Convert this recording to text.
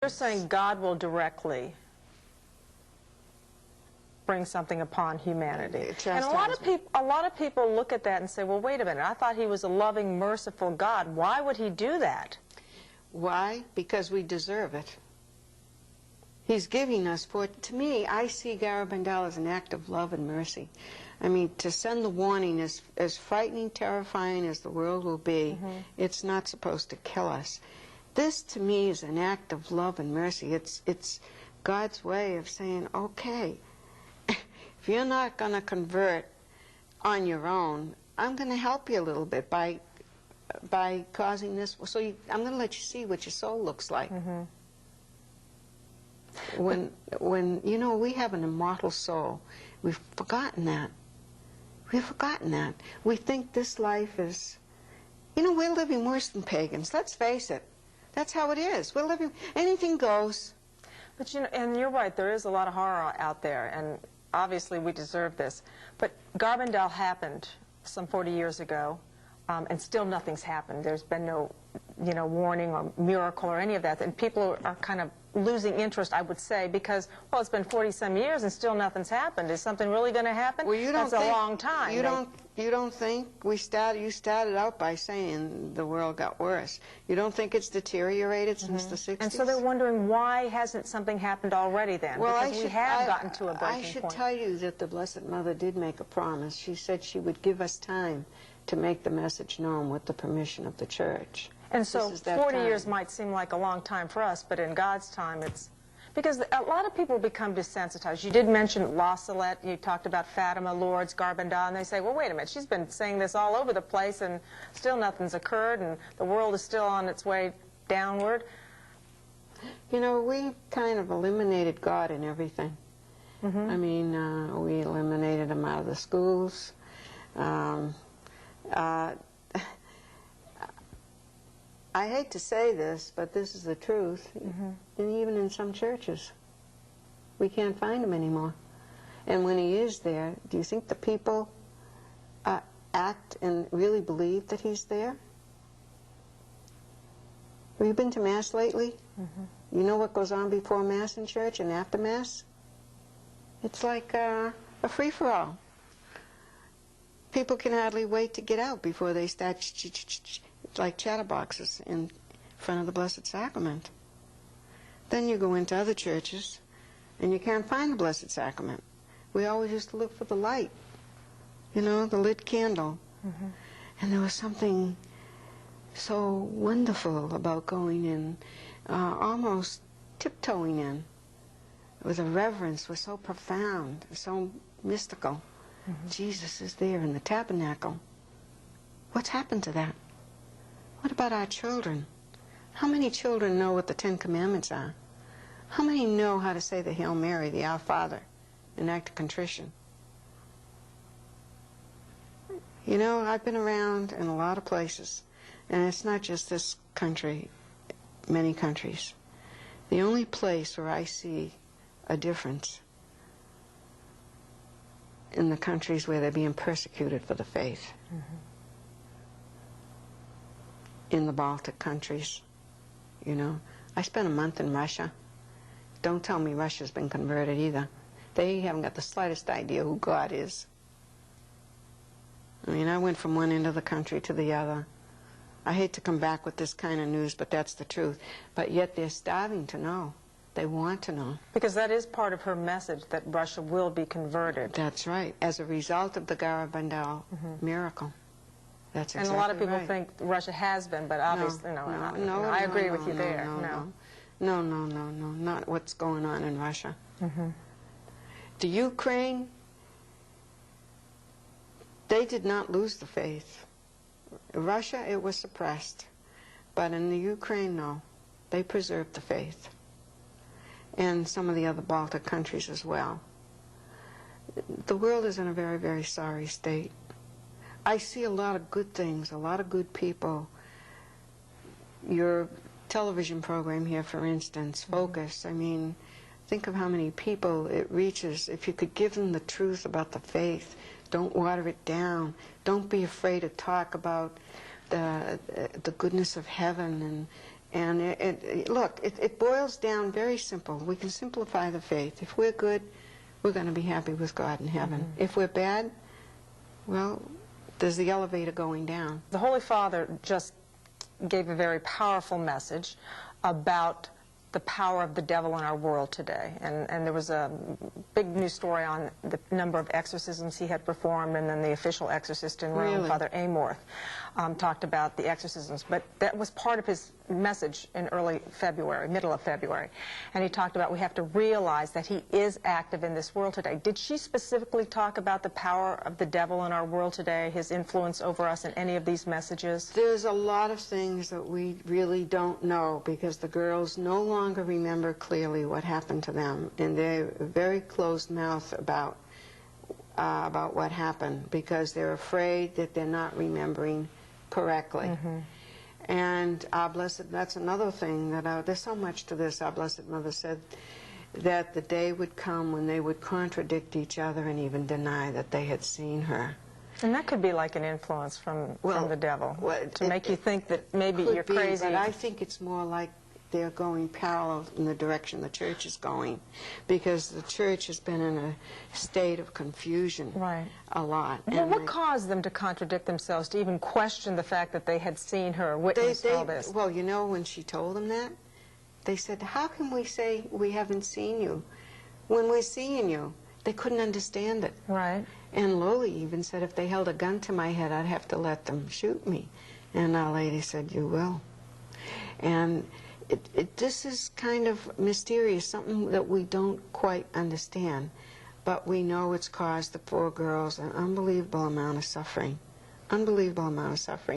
You're saying God will directly bring something upon humanity. And a lot of people look at that and say, well, wait a minute, I thought he was a loving, merciful God. Why would he do that? Why? Because we deserve it. He's giving us, to me, I see Garabandal as an act of love and mercy. I mean, to send the warning, as frightening, terrifying as the world will be, it's not supposed to kill us. This, to me, is an act of love and mercy. It's God's way of saying, okay, if you're not going to convert on your own, I'm going to help you a little bit by causing this. So I'm going to let you see what your soul looks like. When you know, we have an immortal soul. We've forgotten that. We've forgotten that. We think this life is, you know, we're living worse than pagans. Let's face it. That's how it is. We're living, anything goes. But you know, and you're right, there is a lot of horror out there, and obviously we deserve this. But Garabandal happened some 40 years ago, and still nothing's happened. There's been no, you know, warning or miracle or any of that. And people are kind of losing interest, I would say, because, well, it's been 40-some years and still nothing's happened. Is something really going to happen? Well, you don't That's think, a long time. You don't think you started out by saying the world got worse. You don't think it's deteriorated since the 60s? And so they're wondering, why hasn't something happened already then? Well, because we have gotten to a breaking point. I should tell you that the Blessed Mother did make a promise. She said she would give us time to make the message known with the permission of the Church. And so 40 years might seem like a long time for us, but in God's time it's... Because a lot of people become desensitized. You did mention La Salette, you talked about Fatima, Lourdes, Garabandal, and they say, well, wait a minute, she's been saying this all over the place and still nothing's occurred and the world is still on its way downward. You know, we kind of eliminated God in everything. I mean, we eliminated him out of the schools. I hate to say this, but this is the truth. And even in some churches, we can't find him anymore. And when he is there, do you think the people act and really believe that he's there? Have you been to Mass lately? You know what goes on before Mass in church and after Mass? It's like a free-for-all. People can hardly wait to get out before they start like chatterboxes in front of the Blessed Sacrament. Then you go into other churches and you can't find the Blessed Sacrament. We always used to look for the light, you know, the lit candle. And there was something so wonderful about going in, almost tiptoeing in. With a reverence was so profound, so mystical. Jesus is there in the tabernacle. What's happened to that? What about our children? How many children know what the 10 Commandments are? How many know how to say the Hail Mary, the Our Father, an act of contrition? You know, I've been around in a lot of places, and it's not just this country, many countries. The only place where I see a difference in the countries where they're being persecuted for the faith. In the Baltic countries, you know. I spent a month in Russia. Don't tell me Russia's been converted either. They haven't got the slightest idea who God is. I mean, I went from one end of the country to the other. I hate to come back with this kind of news, but that's the truth. But yet they're starving to know. They want to know. Because that is part of her message, that Russia will be converted. That's right, as a result of the Garabandal miracle. That's exactly right. And a lot of people think Russia has been, but obviously, no, I agree with you there. No, not what's going on in Russia. The Ukraine, they did not lose the faith. Russia, it was suppressed. But in the Ukraine, no. They preserved the faith. And some of the other Baltic countries as well. The world is in a very, very sorry state. I see a lot of good things, a lot of good people. Your television program here, for instance, Focus, I mean, think of how many people it reaches. If you could give them the truth about the faith, don't water it down. Don't be afraid to talk about the goodness of heaven And look, it boils down very simple. We can simplify the faith. If we're good, we're going to be happy with God in heaven. If we're bad, well, there's the elevator going down. The Holy Father just gave a very powerful message about the power of the devil in our world today. And there was a big news story on the number of exorcisms he had performed, and then the official exorcist in Rome, Really? Father Amorth, talked about the exorcisms. But that was part of his message in early February, middle of February. And he talked about we have to realize that he is active in this world today. Did she specifically talk about the power of the devil in our world today, his influence over us in any of these messages? There's a lot of things that we really don't know because the girls no longer remember clearly what happened to them, and they're very closed-mouthed about what happened because they're afraid that they're not remembering correctly. And our Blessed, that's another thing that there's so much to this. Our Blessed Mother said that the day would come when they would contradict each other and even deny that they had seen her. And that could be like an influence from the devil, to make you think that maybe you're Could be, crazy. but I think it's more like they're going parallel in the direction the church is going, because the church has been in a state of confusion a lot. Well, and what caused them to contradict themselves, to even question the fact that they had seen her, witnessed all this? Well, you know, when she told them that, they said, how can we say we haven't seen you when we're seeing you? They couldn't understand it. Right. And Loli even said, if they held a gun to my head, I'd have to let them shoot me. And Our Lady said, you will. And this is kind of mysterious, something that we don't quite understand, but we know it's caused the poor girls an unbelievable amount of suffering. Unbelievable amount of suffering.